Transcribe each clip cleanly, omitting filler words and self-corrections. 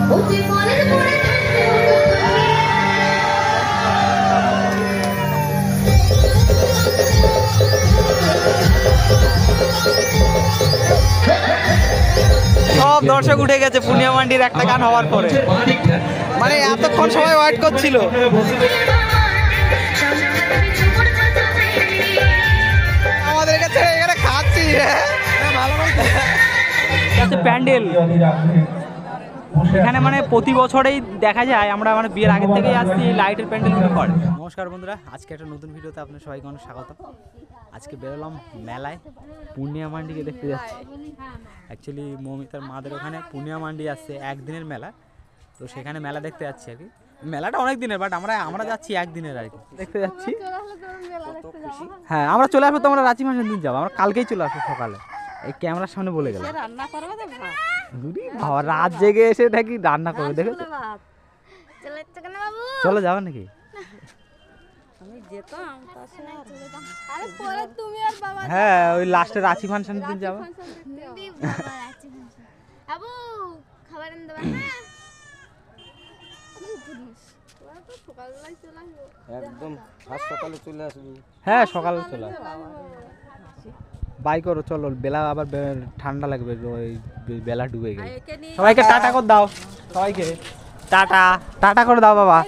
সব দর্শক উঠে গেছে পূর্ণিমা মান্ডির একটা গান হওয়ার পরে, মানে এতক্ষণ সবাই ওয়েট করছিল। আমাদের কাছে এখানে খাচ্ছি প্যান্ডেল, এখানে মানে প্রতি বছরেই দেখা যায়, আমরা মানে বিয়ের আগের থেকেই আসছি এই লাইটের প্যান্ডেলগুলো করে। নমস্কার বন্ধুরা, আজকে একটা নতুন ভিডিওতে আপনার সবাইকে অনেক স্বাগত। আজকে বেরোলাম মেলায়, পূর্ণিমা মান্ডিকে দেখতে যাচ্ছি। অ্যাকচুয়ালি মৌমিতার মাদের ওখানে পূর্ণিমা মান্ডি আসছে, একদিনের মেলা, তো সেখানে মেলা দেখতে যাচ্ছি আর কি। মেলাটা অনেক দিনের, বাট আমরা যাচ্ছি একদিনের আর কি, দেখতে যাচ্ছি। হ্যাঁ, আমরা চলে আসবো তো, আমরা রাঁচি মাসের দিন যাবো, আমরা কালকেই চলে আসবো সকালে। এই ক্যামেরার সামনে বলে গেলাম, রাত জেগে এসে নাকি রান্না করবে, দেখো চলো যাবে নাকি? হ্যাঁ, ওই লাস্টে রাঁচি ফাংশন দিন যাবো। একদম সকালে চলে আসবি। হ্যাঁ, সকালে চলে আসবো, বাই করো, চলো। বেলা আবার ঠান্ডা লাগবে, ওই বেলা ডুবে গেলে। সবাইকে টাটা করে দাও, সবাইকে টাটা টাটা করে দাও বাবা,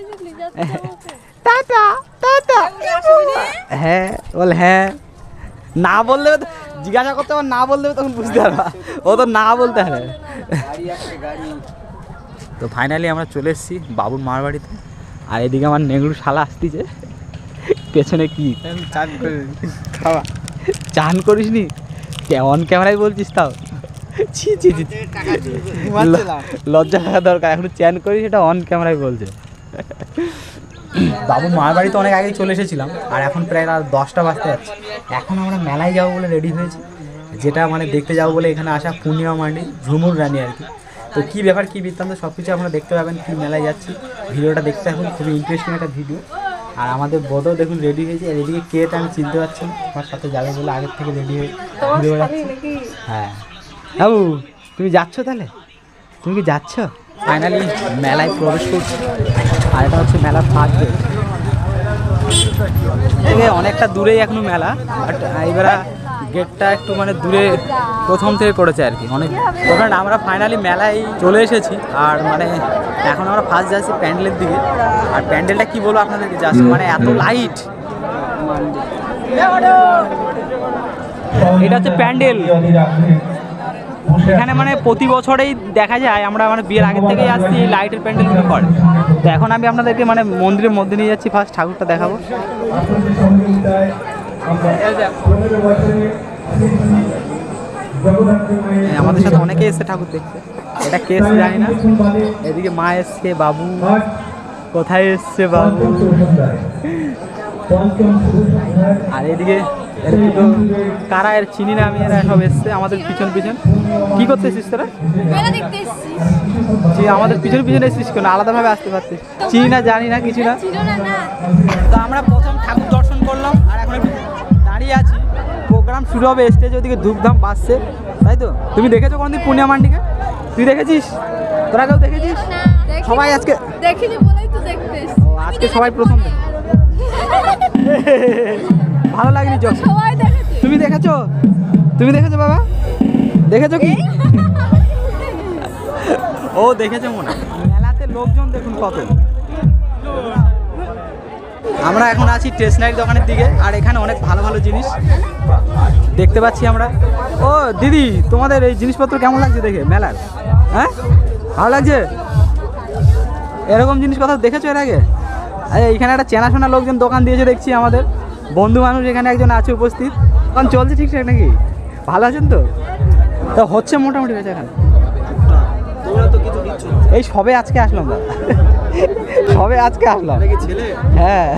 টাটা টাটা। হ্যাঁ বল, হ্যাঁ না বললে জিজ্ঞাসা করতে হবে, না বললে তখন বুঝতে পারবা, ও তো না বলতে হবে। তো ফাইনালি আমরা চলে এসেছি বাবুর মার বাড়িতে, আর এদিকে আমার নেংরু শালা আসতেছে পেছনে। কি চান করে খাওয়া, চান করিস নি? অন ক্যামেরায় বলছিস তাও, ছি ছি ছি, লজ্জা থাকা দরকার, এখন চ্যান করিস, এটা অন ক্যামেরায় বলছে। বাবুর মার বাড়িতে অনেক আগেই চলে এসেছিলাম, আর এখন প্রায় রাত 10টা বাজতে যাচ্ছে। এখন আমরা মেলায় যাবো বলে রেডি হয়েছি, যেটা মানে দেখতে যাবো বলে এখানে আসা, পূর্ণিমা মান্ডি ঝুমুর রানী আর কি। তো কী ব্যাপার, কী বৃত্তান্ত সব কিছু আপনারা দেখতে পাবেন, কী মেলায় যাচ্ছি। ভিডিওটা দেখতে এখন খুবই ইন্টারেস্টিং একটা ভিডিও। আর আমাদের বদও দেখুন রেডি হয়েছে, আর এদিকে কেটা আমি চিনতে পারছি না, আমার সাথে যাবে বলে আগের থেকে রেডি হয়ে ঘুরে বেড়াচ্ছি। হ্যাঁ বাবু, তুমি যাচ্ছ তাহলে? তুমি কি যাচ্ছ? ফাইনালি মেলায় প্রবেশ করছি, আর এটা হচ্ছে মেলার ফার্স্ট গেট। অনেকটা দূরেই এখনো মেলা, বাট এবার গেটটা একটু মানে দূরে প্রথম থেকে করেছে আর কি, অনেক। ওখানে আমরা ফাইনালি মেলায় চলে এসেছি, আর মানে এখন আমরা ফার্স্ট যাচ্ছি প্যান্ডেলের দিকে। আর প্যান্ডেলটা কি বলবো আপনাদেরকে, যাচ্ছি মানে এত লাইট। এটা হচ্ছে প্যান্ডেল, এখানে মানে প্রতি বছরেই দেখা যায়, আমরা মানে বিয়ের আগের থেকেই আসছি এই লাইটের প্যান্ডেলগুলো করে। তো এখন আমি আপনাদেরকে মানে মন্দিরের মধ্যে নিয়ে যাচ্ছি, ফার্স্ট ঠাকুরটা দেখাবো। আমাদের সাথে অনেকে এসছে ঠাকুর দেখতে, এটা কে এসছে জানি না। এদিকে মা এসছে, বাবু কোথায় এসছে বাবু, আর এদিকে কারা এর চিনি না আমি, এরা সব এসছে আমাদের পিছন পিছন। কি করতেছিস তোরা? আমাদের পিছন পিছনে এসছিস কেন? আলাদাভাবে আসতে পারতিস। চিনি না, জানি না, কিছু না। তো আমরা প্রথম ঠাকুর দর্শন করলাম, আর এখন দাঁড়িয়ে আছি, প্রোগ্রাম শুরু হবে, স্টেজে ওদিকে ধূপধাম বাজছে, তাই তো? তুমি দেখেছো কোনদিন পূর্ণিমা মান্ডিকে? তুই দেখেছিস? তোরা কেউ দেখেছিস? সবাই আজকে দেখিনি বলেই তো দেখতেছ। আজকে সবাই প্রথম। ভালো লাগেনি? সবাই দেখেছে। তুমি দেখেছো? তুমি দেখেছো বাবা? দেখেছো কি? ও দেখেছে মনে হয়। মেলাতে লোকজন দেখুন কত। আমরা এখন আছি স্টেশনারি দোকানের দিকে, আর এখানে অনেক ভালো ভালো জিনিস দেখতে পাচ্ছি আমরা। ও দিদি, তোমাদের এই জিনিসপত্র কেমন লাগছে দেখে মেলার? হ্যাঁ, ভালো লাগছে? এরকম জিনিস কোথাও দেখেছো এর আগে? এইখানে একটা চেনাশোনা লোকজন দোকান দিয়েছে দেখছি, আমাদের বন্ধু মানুষ এখানে একজন আছে উপস্থিত। এখন চলছে ঠিকঠাক নাকি? ভালো আছেন তো? তো হচ্ছে মোটামুটি হয়েছে এখানে। এই সবে আজকে আসলাম দাদা, সবে আজকে আসলাম। হ্যাঁ,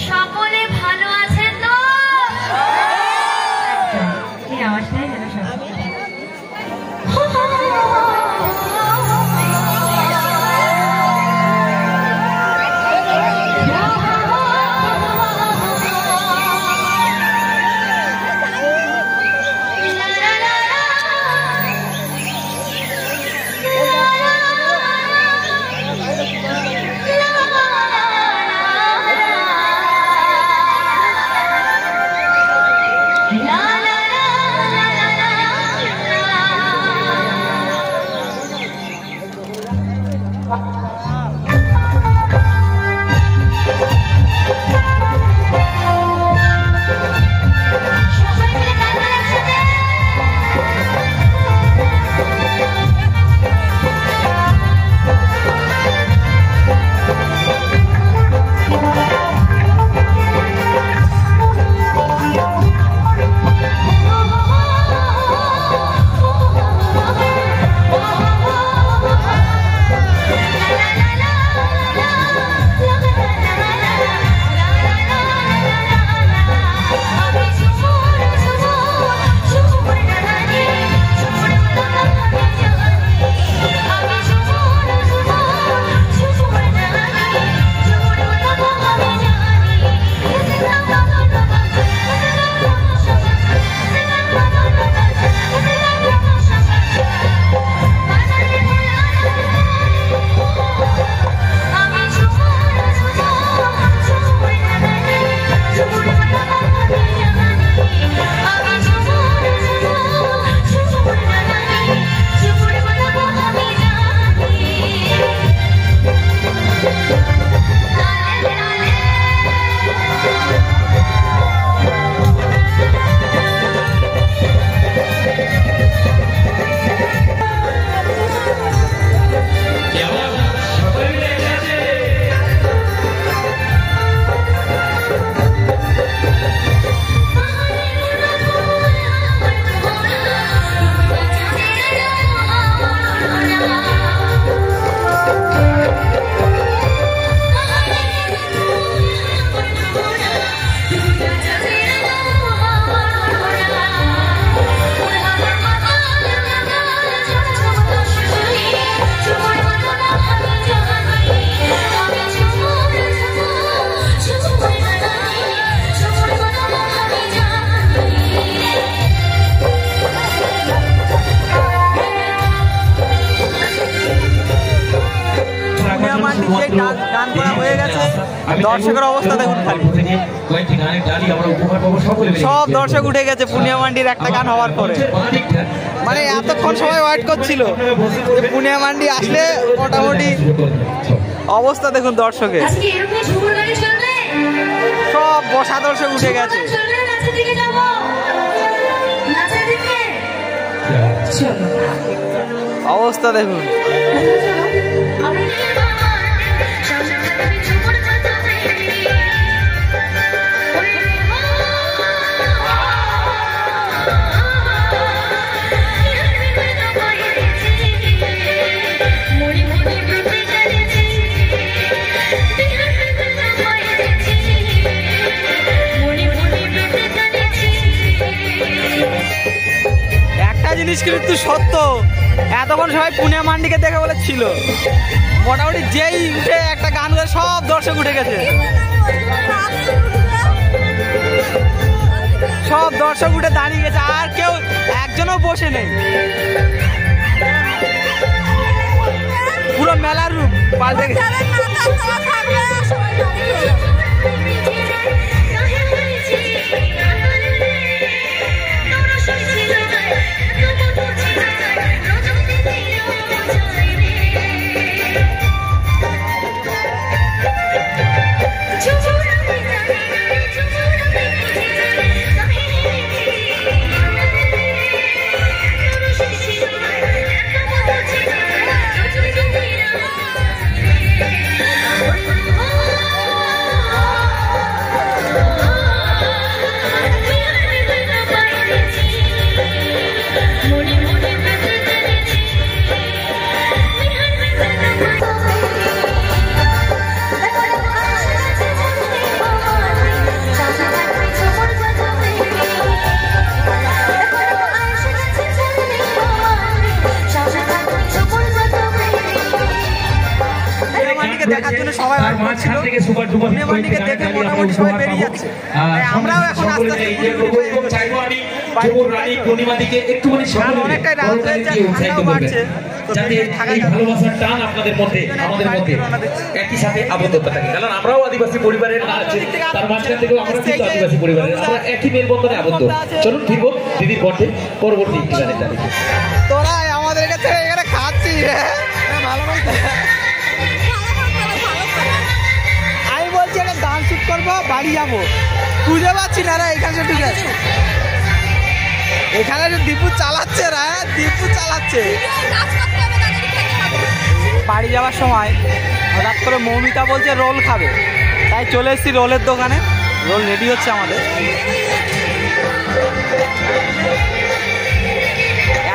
সকলে ভালো আছেন তো? এই আওয়াজটাই যেন দর্শকের অবস্থা দেখুন খালি সব দর্শক উঠে গেছে পুনিয়া মান্ডির একটা গান হওয়ার পরে। মানে এতক্ষণ সবাই ওয়েট করছিল যে পুনিয়া মান্ডি আসলে মোটামুটি অবস্থা দেখুন দর্শকের সব বসা দর্শক উঠে গেছে। অবস্থা দেখুন মনে জিনিস কিন্তু সত্য, এতক্ষণ সবাই পুনিয়া মান্ডিকে দেখে বলে ছিল, মোটামুটি যেই উঠে একটা গান করে সব দর্শক উঠে গেছে, সব দর্শক উঠে দাঁড়িয়ে গেছে, আর কেউ একজনও বসে নেই। পুরো মেলার রূপ পাল্টে গেছে। দেখার জন্য সবাই দেখে মোটামুটি সবাই বেরিয়ে যাচ্ছে, আমরাও এখন আস্তে আস্তে অনেকটাই রাত হয়ে যাচ্ছে, ঠান্ডাও বাড়ছে, যাতে এই ভালোবাসার টান আপনাদের মধ্যে আমাদের মধ্যে একই সাথে আবদ্ধতা থাকে, কারণ আমরাও আদিবাসী পরিবারের তার মাঝখান থেকেও আমরা কিন্তু আদিবাসী পরিবারের, আমরা একই মেলবন্ধনে আবদ্ধ। চলুন ফিরবো দিদির কণ্ঠে পরবর্তী গানের তারিখে। তোরা আমাদের কাছে এখানে খাচ্ছি, আমি বলছি একটা গান শুট করবো, বাড়ি যাবো, খুঁজে পাচ্ছি না রা এখানে ঠিক আছে, এখানে দীপু চালাচ্ছে রা, দীপু চালাচ্ছে। বাড়ি যাওয়ার সময় হঠাৎ করে মৌমিতা বলছে রোল খাবে, তাই চলে এসেছি রোলের দোকানে, রোল রেডি হচ্ছে আমাদের।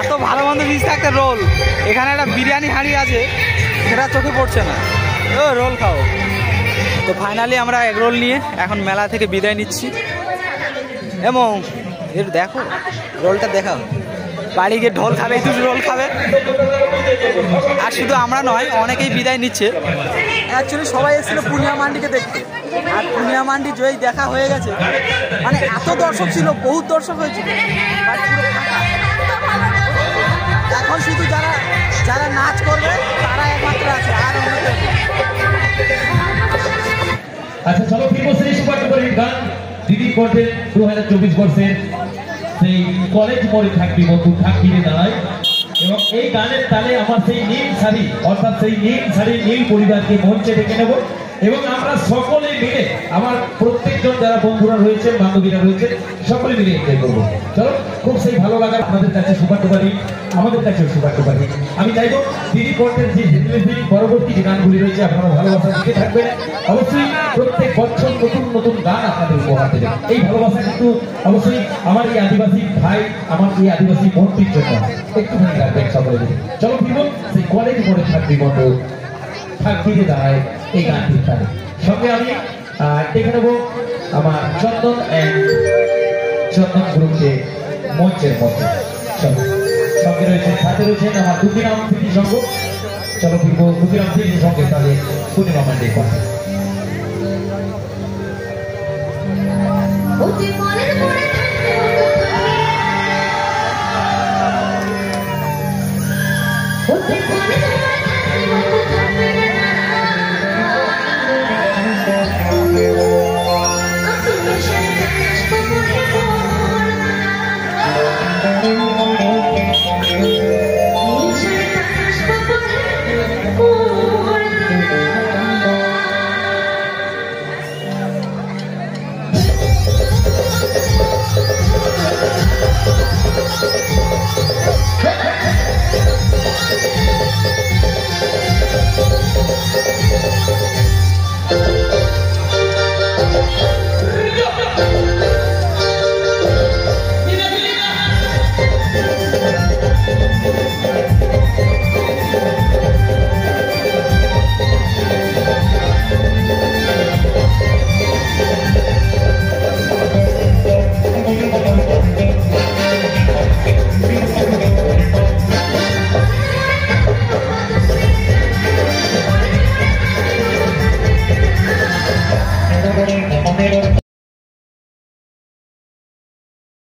এত ভালো মন্দ জিনিস থাকতে রোল, এখানে একটা বিরিয়ানি হাঁড়ি আছে, সেটা চোখে পড়ছে না, ও রোল খাও। তো ফাইনালি আমরা এগ রোল নিয়ে এখন মেলা থেকে বিদায় নিচ্ছি, এবং এর দেখো রোলটা দেখাও, বাড়ি গিয়ে ঢোল খাবে, একটু রোল খাবে। আর শুধু আমরা নয়, অনেকেই বিদায় নিচ্ছে। অ্যাকচুয়ালি সবাই এসেছিল পুনিয়া মান্ডিকে দেখতে, আর পুনিয়া মান্ডি যেই দেখা হয়ে গেছে, মানে এত দর্শক ছিল, বহুত দর্শক হয়েছিল, এখন শুধু যারা যারা নাচ করবে তারা একমাত্র আছে, আর অন্য কেউ নেই। আচ্ছা চলো ফিরবো সেই সুপার ডুপার হিট গান দিদির কণ্ঠে 2024 বর্ষের সেই কলেজ মোড়ে থাকবি বন্ধু থাকবি রে দাঁড়ায়, এবং এই গানের তালে আমার সেই নীল শাড়ি অর্থাৎ সেই নীল শাড়ি নীল পরিবারকে মঞ্চে ডেকে নেব, এবং আমরা সকলে মিলে আমার প্রত্যেকজন যারা বন্ধুরা রয়েছে বান্ধবীরা রয়েছে সকলে মিলে এনজয় করবো। চলো খুব সেই ভালো লাগা আপনাদের কাছে সুপার ডুপার হিট, আমাদের কাছে সুপার ডুপার হিট। আমি চাইবো দিদি কণ্ঠের যে পরবর্তী যে গানগুলি রয়েছে আপনারা ভালোবাসা দিকে থাকবেন, অবশ্যই প্রত্যেক বছর নতুন নতুন গান আপনাদের উপহার দেবেন। এই ভালোবাসা কিন্তু অবশ্যই আমার এই আদিবাসী ভাই, আমার এই আদিবাসী মন্ত্রীর জন্য একটুখানি রাখবেন সকলে মিলে। চলো ফিরবো সেই কলেজ মোড়ে থাকবি বন্ধু থাকবি রে দাঁড়ায় এই গানটির তালে। সঙ্গে আমি ডেকে নেবো আমার চন্দন চন্দন গ্রুপকে মঞ্চের মধ্যে, সঙ্গে রয়েছেন সাথে রয়েছেন আমার দুঃখীরাম স্মৃতি সংঘ। চলো ফিরবো দুঃখীরাম স্মৃতি সঙ্গে তাহলে পূর্ণিমা মান্ডির কথা। বলে